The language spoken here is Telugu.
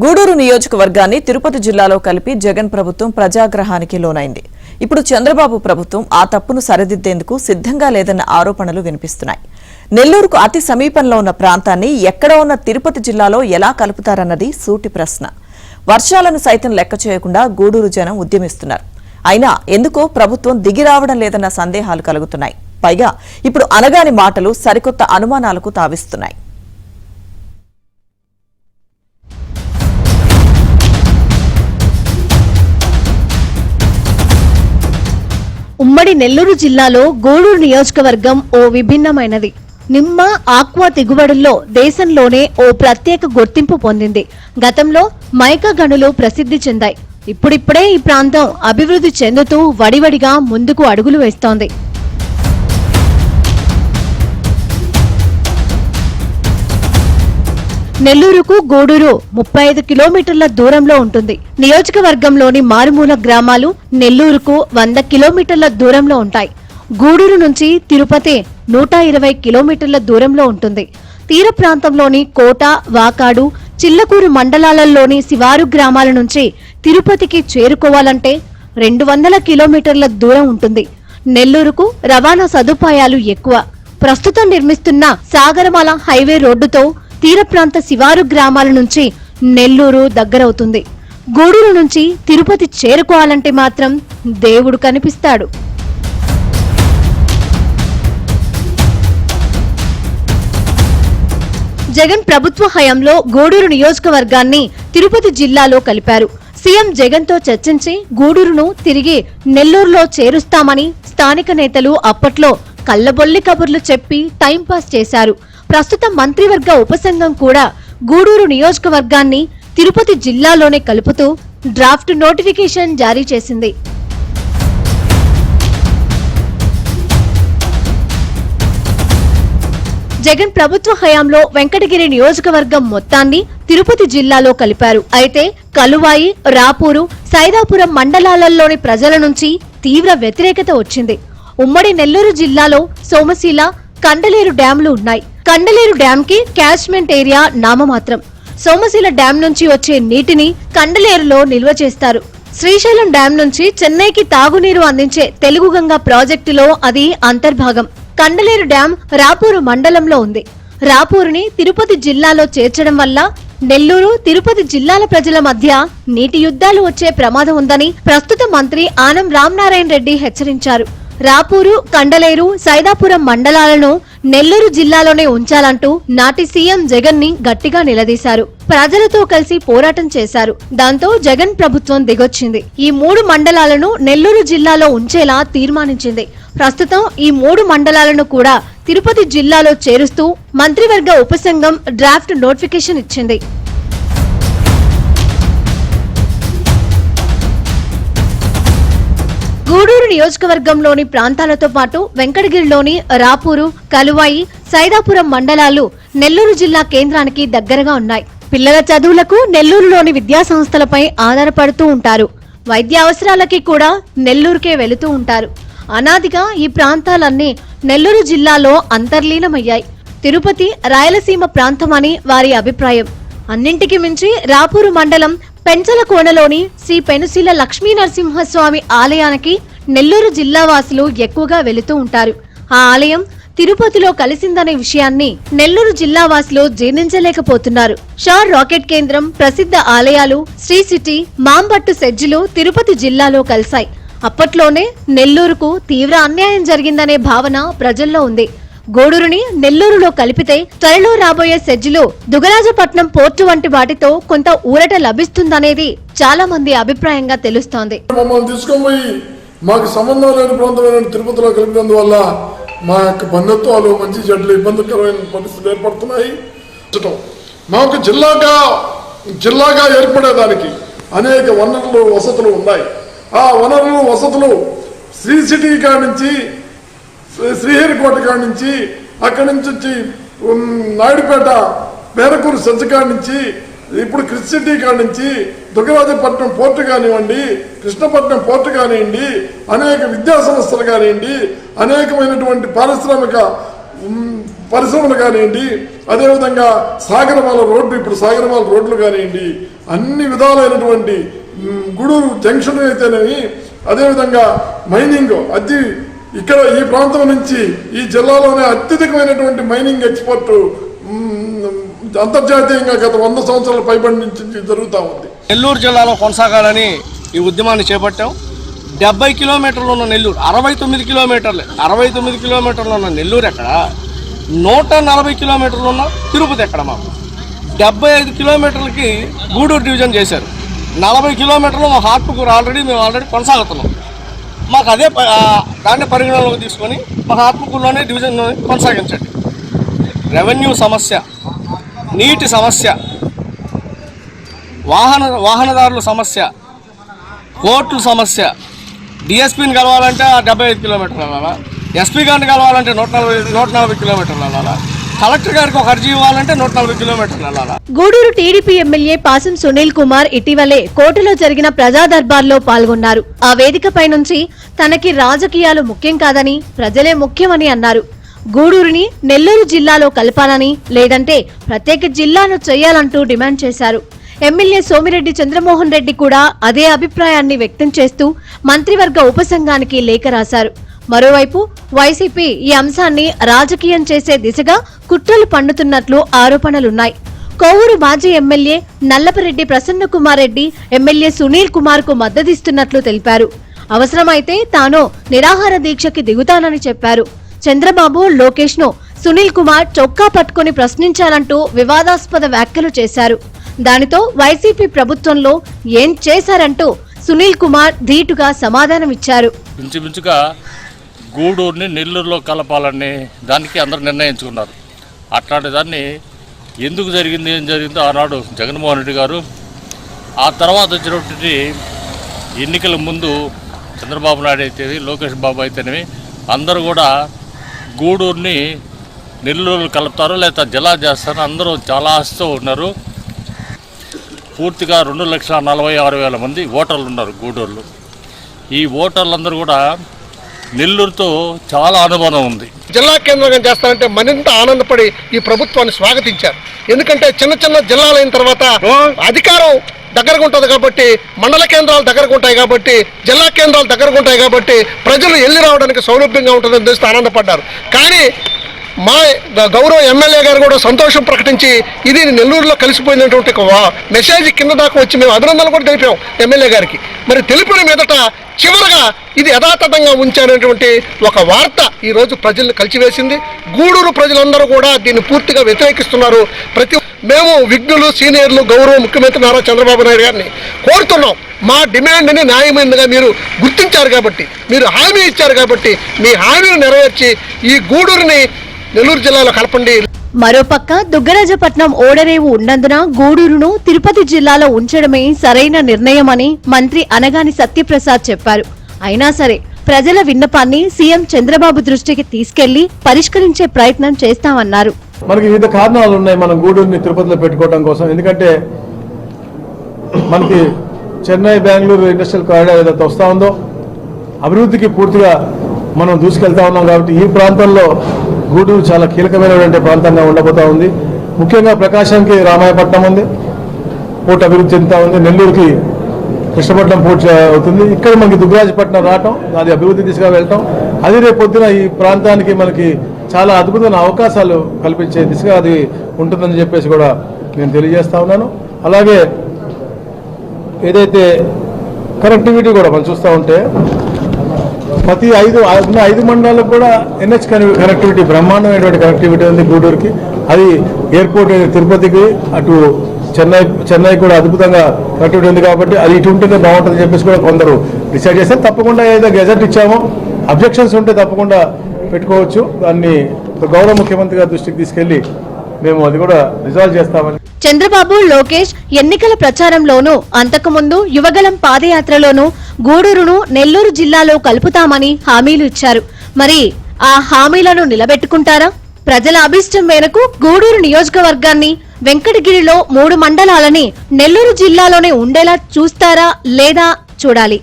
గూడూరు నియోజకవర్గాన్ని తిరుపతి జిల్లాలో కలిపి జగన్ ప్రభుత్వం ప్రజాగ్రహానికి లోనైంది. ఇప్పుడు చంద్రబాబు ప్రభుత్వం ఆ తప్పును సరిదిద్దేందుకు సిద్ధంగా లేదన్న ఆరోపణలు వినిపిస్తున్నాయి. నెల్లూరుకు అతి సమీపంలో ఉన్న ప్రాంతాన్ని ఎక్కడ ఉన్న తిరుపతి జిల్లాలో ఎలా కలుపుతారన్నది సూటి ప్రశ్న. వర్షాలను సైతం లెక్క చేయకుండా గూడూరు జనం ఉద్యమిస్తున్నారు. అయినా ఎందుకో ప్రభుత్వం దిగిరావడం లేదన్న సందేహాలు కలుగుతున్నాయి. పైగా ఇప్పుడు అనగాని మాటలు సరికొత్త అనుమానాలకు తావిస్తున్నాయి. ఉమ్మడి నెల్లూరు జిల్లాలో గూడూరు నియోజకవర్గం ఓ విభిన్నమైనది. నిమ్మ ఆక్వా దిగుబడుల్లో దేశంలోనే ఓ ప్రత్యేక గుర్తింపు పొందింది. గతంలో మైకా గనులు ప్రసిద్ధి చెందాయి. ఇప్పుడిప్పుడే ఈ ప్రాంతం అభివృద్ధి చెందుతూ వడివడిగా ముందుకు అడుగులు వేస్తోంది. నెల్లూరుకు గూడూరు 35 కిలోమీటర్ల దూరంలో ఉంటుంది. నియోజకవర్గంలోని మారుమూల గ్రామాలు నెల్లూరుకు 100 కిలోమీటర్ల దూరంలో ఉంటాయి. గూడూరు నుంచి తిరుపతి 120 కిలోమీటర్ల దూరంలో ఉంటుంది. తీర ప్రాంతంలోని కోట, వాకాడు, చిల్లకూరు మండలాలలోని శివారు గ్రామాల నుంచి తిరుపతికి చేరుకోవాలంటే 200 కిలోమీటర్ల దూరం ఉంటుంది. నెల్లూరుకు రవాణా సదుపాయాలు ఎక్కువ. ప్రస్తుతం నిర్మిస్తున్న సాగరమాల హైవే రోడ్డుతో తీర ప్రాంత శివారు గ్రామాల నుంచి నెల్లూరు దగ్గరవుతుంది. గూడూరు నుంచి తిరుపతి చేరుకోవాలంటే మాత్రం దేవుడు కనిపిస్తాడు. జగన్ ప్రభుత్వ హయాంలో గూడూరు నియోజకవర్గాన్ని తిరుపతి జిల్లాలో కలిపారు. సీఎం జగన్ తో చర్చించి గూడూరును తిరిగి నెల్లూరులో చేరుస్తామని స్థానిక నేతలు అప్పట్లో కల్లబొల్లి కబుర్లు చెప్పి టైంపాస్ చేశారు. ప్రస్తుత మంత్రివర్గ ఉపసంఘం కూడా గూడూరు నియోజకవర్గాన్ని తిరుపతి జిల్లాలోనే కలుపుతూ డ్రాఫ్ట్ నోటిఫికేషన్ జారీ చేసింది. జగన్ ప్రభుత్వ హయాంలో వెంకటగిరి నియోజకవర్గం మొత్తాన్ని తిరుపతి జిల్లాలో కలిపారు. అయితే కలువాయి, రాపూరు, సైదాపురం మండలాలలోని ప్రజల నుంచి తీవ్ర వ్యతిరేకత వచ్చింది. ఉమ్మడి నెల్లూరు జిల్లాలో సోమశీల, కండలేరు డ్యాంలు ఉన్నాయి. కండలేరు డ్యాం కి క్యాచ్మెంట్ ఏరియా నామమాత్రం. సోమశీల డ్యాం నుంచి వచ్చే నీటిని కండలేరులో నిల్వ చేస్తారు. శ్రీశైలం డ్యాం నుంచి చెన్నైకి తాగునీరు అందించే తెలుగుగంగా ప్రాజెక్టులో అది అంతర్భాగం. కండలేరు డ్యాం రాపూరు మండలంలో ఉంది. రాపూరుని తిరుపతి జిల్లాలో చేర్చడం వల్ల నెల్లూరు, తిరుపతి జిల్లాల ప్రజల మధ్య నీటి యుద్ధాలు వచ్చే ప్రమాదం ఉందని ప్రస్తుత మంత్రి ఆనం రామనారాయణ రెడ్డి హెచ్చరించారు. రాపూరు, కండలేరు, సైదాపురం మండలాలను నెల్లూరు జిల్లాలోనే ఉంచాలంటూ నాటి సీఎం జగన్ ని గట్టిగా నిలదీశారు. ప్రజలతో కలిసి పోరాటం చేశారు. దాంతో జగన్ ప్రభుత్వం దిగొచ్చింది. ఈ 3 మండలాలను నెల్లూరు జిల్లాలో ఉంచేలా తీర్మానించింది. ప్రస్తుతం ఈ 3 మండలాలను కూడా తిరుపతి జిల్లాలో చేరుస్తూ మంత్రివర్గ ఉపసంఘం డ్రాఫ్ట్ నోటిఫికేషన్ ఇచ్చింది. గూడూరు నియోజకవర్గంలోని ప్రాంతాలతో పాటు వెంకటగిరిలోని రాపూరు, కలువాయి, సైదాపురం మండలాలు నెల్లూరు జిల్లా కేంద్రానికి దగ్గరగా ఉన్నాయి. పిల్లల చదువులకు నెల్లూరులోని విద్యాసంస్థలపై ఆధారపడుతూ ఉంటారు. వైద్య అవసరాలకి కూడా నెల్లూరుకే వెళుతూ ఉంటారు. అనాదిగా ఈ ప్రాంతాలన్నీ నెల్లూరు జిల్లాలో అంతర్లీనమయ్యాయి. తిరుపతి రాయలసీమ ప్రాంతమని వారి అభిప్రాయం. అన్నింటికి మించి రాపూరు మండలం పెంచలకోనలోని శ్రీ పెనుశీల లక్ష్మీ నరసింహస్వామి ఆలయానికి నెల్లూరు జిల్లా వాసులు ఎక్కువగా వెళుతూ ఉంటారు. ఆ ఆలయం తిరుపతిలో కలిసిందనే విషయాన్ని నెల్లూరు జిల్లా వాసులు జీర్ణించలేకపోతున్నారు. షార్ రాకెట్ కేంద్రం, ప్రసిద్ధ ఆలయాలు, శ్రీ సిటీ, మాంబట్టు సెజ్జులు తిరుపతి జిల్లాలో కలిశాయి. అప్పట్లోనే నెల్లూరుకు తీవ్ర అన్యాయం జరిగిందనే భావన ప్రజల్లో ఉంది. గూడూరుని నెల్లూరులో కలిపితే త్వరలో రాబోయే సెజ్జులు దుగరాజపట్నం పోర్టు వంటి వాటితో కొంత ఊరట లభిస్తుందనేది చాలా మంది అభిప్రాయంగా తెలుస్తోంది. మాకు సంబంధం లేని ప్రాంతమైన తిరుపతిలో కలిపినందువల్ల మా యొక్క బంధుత్వాలు మంచి చెడ్లు ఇబ్బందికరమైన పరిస్థితులు ఏర్పడుతున్నాయి. మాకు జిల్లాగా ఏర్పడేదానికి అనేక వనరులు, వసతులు ఉన్నాయి. ఆ వనరులు, వసతులు శ్రీ సిటీ కాడి నుంచి, శ్రీహరికోట కాడి నుంచి, అక్కడి నుంచి వచ్చి నాయుడుపేట, పేరకూరు సజ్జకాడి నుంచి, ఇప్పుడు క్రిస్ సిటీ కాడి నుంచి దుగ్గరాజపట్నం పోర్టు కానివ్వండి, కృష్ణపట్నం పోర్టు కానివ్వండి, అనేక విద్యా సంస్థలు కానివ్వండి, అనేకమైనటువంటి పారిశ్రామిక పరిశ్రమలు కానివ్వండి, అదేవిధంగా సాగరమాల రోడ్డు, ఇప్పుడు సాగరమాల రోడ్లు కానివ్వండి, అన్ని విధాలైనటువంటి గూడూరు జంక్షన్ అయితేనేవి, అదేవిధంగా మైనింగ్ ఇక్కడ ఈ ప్రాంతం నుంచి ఈ జిల్లాలోనే అత్యధికమైనటువంటి మైనింగ్ ఎక్స్పోర్ట్ అంతర్జాతీయంగా గత 100 సంవత్సరాల పైబడి నుంచి జరుగుతూ ఉంది. నెల్లూరు జిల్లాలో కొనసాగాలని ఈ ఉద్యమాన్ని చేపట్టాం. 70 కిలోమీటర్లు ఉన్న నెల్లూరు 69 కిలోమీటర్లు ఉన్న నెల్లూరు ఎక్కడ, 140 కిలోమీటర్లు ఉన్న తిరుపతి ఎక్కడ? మాకు 75 కిలోమీటర్లకి గూడూరు డివిజన్ చేశారు. 40 కిలోమీటర్లు మా ఆత్మకూరు మేము ఆల్రెడీ కొనసాగుతున్నాం. మాకు అదే దాన్ని పరిగణలోకి తీసుకొని మా ఆత్మకూరులోనే డివిజన్ కొనసాగించండి. రెవెన్యూ సమస్య, నీటి సమస్య, వాహనదారుల సమస్య, కోర్టుల సమస్య, డిఎస్పీని కలవాలంటే 75 కిలోమీటర్లు వెళ్ళాలా, ఎస్పీ గారిని కలవాలంటే 140 కిలోమీటర్లు వెళ్ళాలా, కలెక్టర్ గారికి ఒక అర్జీ ఇవ్వాలంటే 140 కిలోమీటర్లు వెళ్ళాలా. గూడూరు టీడీపీ ఎమ్మెల్యే పాసం సునీల్ కుమార్ ఇటీవలే కోటలో జరిగిన ప్రజా దర్బార్లో పాల్గొన్నారు. ఆ వేదికపై నుంచి తనకి రాజకీయాలు ముఖ్యం కాదని, ప్రజలే ముఖ్యమని అన్నారు. గూడూరుని నెల్లూరు జిల్లాలో కలపాలని, లేదంటే ప్రత్యేక జిల్లాను చేయాలంటూ డిమాండ్ చేశారు. ఎమ్మెల్యే సోమిరెడ్డి చంద్రమోహన్ రెడ్డి కూడా అదే అభిప్రాయాన్ని వ్యక్తం చేస్తూ మంత్రివర్గ ఉపసంఘానికి లేఖ రాశారు. మరోవైపు వైసీపీ ఈ అంశాన్ని రాజకీయం చేసే దిశగా కుట్రలు పన్నుతున్నట్లు ఆరోపణలున్నాయి. కోవూరు మాజీ ఎమ్మెల్యే నల్లపరెడ్డి ప్రసన్న కుమార్ రెడ్డి ఎమ్మెల్యే సునీల్ కుమార్ కు మద్దతిస్తున్నట్లు తెలిపారు. అవసరమైతే తాను నిరాహార దీక్షకి దిగుతానని చెప్పారు. చంద్రబాబు, లోకేష్ ను సునీల్ కుమార్ చొక్కా పట్టుకుని ప్రశ్నించాలంటూ వివాదాస్పద వ్యాఖ్యలు చేశారు. దానితో వైసీపీ ప్రభుత్వంలో ఏం చేశారంటూ సునీల్ కుమార్ ధీటుగా సమాధానమిచ్చారు. ఇంచుమించుగా గూడూరుని నెల్లూరులో కలపాలని దానికి అందరూ నిర్ణయించుకున్నారు. అట్లాంటి దాన్ని ఎందుకు జరిగింది, ఏం జరిగిందో ఆనాడు జగన్మోహన్ రెడ్డి గారు, ఆ తర్వాత వచ్చినటువంటి ఎన్నికల ముందు చంద్రబాబు నాయుడు అయితే, లోకేష్ బాబు అయితేనేవి, అందరూ కూడా గూడూరుని నెల్లూరు కలుపుతారు లేదా జిల్లా చేస్తారు, అందరూ చాలా ఆశతో ఉన్నారు. పూర్తిగా 2,46,000 మంది ఓటర్లు ఉన్నారు గూడూరులో. ఈ ఓటర్లందరూ కూడా నెల్లూరుతో చాలా అనుబంధం ఉంది. జిల్లా కేంద్రంగా చేస్తారంటే మరింత ఆనందపడి ఈ ప్రభుత్వాన్ని స్వాగతించారు. ఎందుకంటే చిన్న చిన్న జిల్లాలైన తర్వాత అధికారం దగ్గరగా ఉంటుంది కాబట్టి, మండల కేంద్రాలు దగ్గరగా ఉంటాయి కాబట్టి, జిల్లా కేంద్రాలు దగ్గరగా ఉంటాయి కాబట్టి ప్రజలు వెళ్ళి రావడానికి సౌలభ్యంగా ఉంటుందని తెలిసి ఆనందపడ్డారు. కానీ మా గౌరవ ఎమ్మెల్యే గారు కూడా సంతోషం ప్రకటించి ఇది నెల్లూరులో కలిసిపోయినటువంటి మెసేజ్ కింద దాకా వచ్చి మేము అభినందనలు కూడా తెలిపాం ఎమ్మెల్యే గారికి. మరి తెలిపిన మీదట చివరగా ఇది యథాతథంగా ఉంచారనేటువంటి ఒక వార్త ఈరోజు ప్రజల్ని కలిసివేసింది. గూడూరు ప్రజలందరూ కూడా దీన్ని పూర్తిగా వ్యతిరేకిస్తున్నారు. మేము విఘ్నులు, సీనియర్లు, గౌరవ ముఖ్యమంత్రి నారా చంద్రబాబు నాయుడు గారిని కోరుతున్నాం. మా డిమాండ్ని న్యాయమైనదిగా మీరు గుర్తించారు కాబట్టి, మీరు హామీ ఇచ్చారు కాబట్టి, మీ హామీని నెరవేర్చి ఈ గూడూరుని నెల్లూరు జిల్లాలో కలపండి. మరోపక్క దుగ్గరాజపట్నం ఓడరేవు ఉన్నందున గూడూరును తిరుపతి జిల్లాలో ఉంచడమే సరైన నిర్ణయమని మంత్రి అనగాని సత్యప్రసాద్ చెప్పారు. అయినా సరే ప్రజల విన్నపాన్ని సీఎం చంద్రబాబు దృష్టికి తీసుకెళ్లి పరిష్కరించే ప్రయత్నం చేస్తామన్నారు. మనకి వివిధ కారణాలు ఉన్నాయి మనం గూడూరుని తిరుపతిలో పెట్టుకోవడం కోసం. ఎందుకంటే మనకి చెన్నై, బెంగళూరు ఇండస్ట్రియల్ కారిడార్ ఏదైతే వస్తూ ఉందో అభివృద్ధికి పూర్తిగా మనం దూసుకెళ్తా ఉన్నాం. కాబట్టి ఈ ప్రాంతంలో గూడూరు చాలా కీలకమైనటువంటి ప్రాంతంగా ఉండబోతా ఉంది. ముఖ్యంగా ప్రకాశంకి రామాయపట్నం ఉంది, పోర్ట్ అభివృద్ధి చెందుతా ఉంది. నెల్లూరుకి కృష్ణపట్నం పోర్ట్ అవుతుంది. ఇక్కడ మనకి దుగ్గరాజపట్నం రావటం, అది అభివృద్ధి దిశగా వెళ్ళటం, అది రేపు పొద్దున ఈ ప్రాంతానికి మనకి చాలా అద్భుతమైన అవకాశాలు కల్పించే దిశగా అది ఉంటుందని చెప్పేసి కూడా నేను తెలియజేస్తా ఉన్నాను. అలాగే ఏదైతే కనెక్టివిటీ కూడా మనం చూస్తూ ఉంటే ప్రతి 5 మండలాలకు కూడా NH కనెక్టివిటీ, బ్రహ్మాండమైనటువంటి కనెక్టివిటీ ఉంది గూడూరుకి. అది ఎయిర్పోర్ట్ తిరుపతికి, అటు చెన్నై కూడా అద్భుతంగా కనెక్టివిటీ ఉంది. కాబట్టి అది ఇటు ఉంటేనే బాగుంటుందని చెప్పేసి కూడా కొందరు డిసైడ్ చేస్తారు. తప్పకుండా ఏదైతే గెజెట్ ఇచ్చామో అబ్జెక్షన్స్ ఉంటే తప్పకుండా పెట్టుకోవచ్చు. దాన్ని గౌరవ ముఖ్యమంత్రి గారి దృష్టికి తీసుకెళ్లి మేము అది కూడా రిజాల్వ్ చేస్తామని. చంద్రబాబు, లోకేష్ ఎన్నికల ప్రచారంలోనూ అంతకుముందు యువగలం పాదయాత్రలోనూ గూడూరును నెల్లూరు జిల్లాలో కలుపుతామని హామీలు ఇచ్చారు. మరి ఆ హామీలను నిలబెట్టుకుంటారా? ప్రజల అభిష్టం మేరకు గూడూరు నియోజకవర్గాన్ని, వెంకటగిరిలో 3 మండలాలని నెల్లూరు జిల్లాలోనే ఉండేలా చూస్తారా లేదా చూడాలి.